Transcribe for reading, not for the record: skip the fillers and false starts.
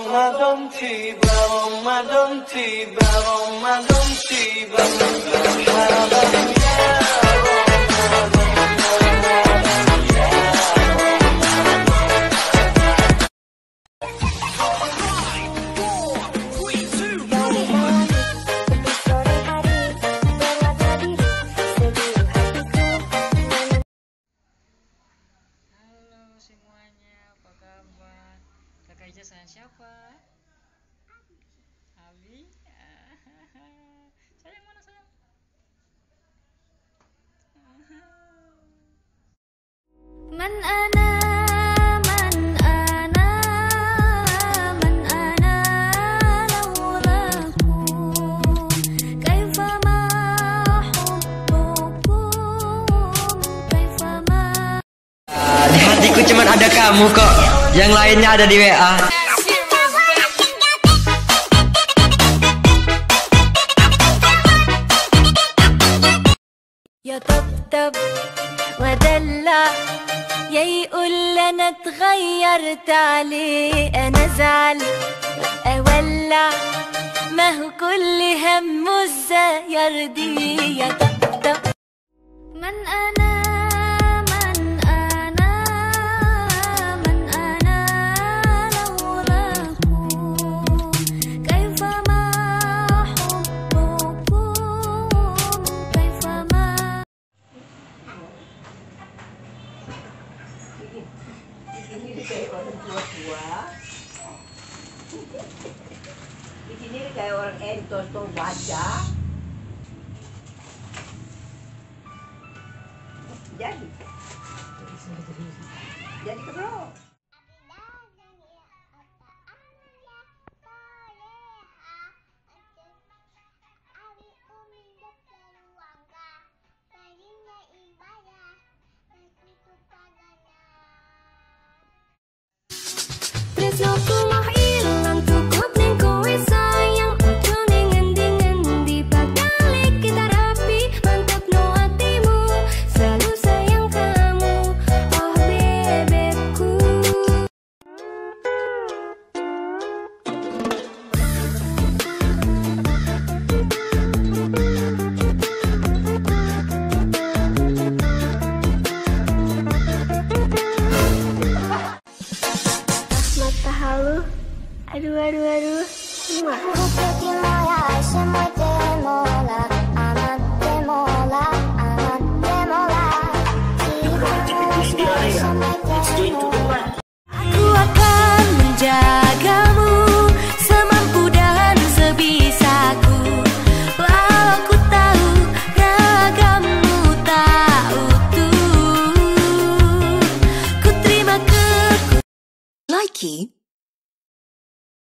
Ramadan tiba, Ramadan tiba, Ramadan tiba. Marhaban ya Ramadan, marhaban ya Halo semuanya, apa kabar? Kakak Ica sayang siapa? Abi? Sayang mana sayang? من أنا من أنا من أنا لولاكم كيفما حبكم كيفما Di hatiku cuman ada kamu kok, yang lainnya ada di WA. يا طبطب ودلع يا يقول انا اتغيرت عليه انا ازعل اولع ما هو كل همه ازاي يرضيه يا طبطب من انا من انا من انا لولاكم كيفما حبكم كيفما Ini kayak orang tua-tua. Di sini kayak orang entos tuh wajah. Jadi bro. Tresnoku ilang cukup ning kowe sayang ojo ning endi-endi padahal kita rapi mantepno atimu selalu sayang kamu oh bebekku. Mata halu, aduh. Aku akan menjagamu semampu dan sebisaku. Walau aku tahu ragammu tak utuh, ku terima ke. Likey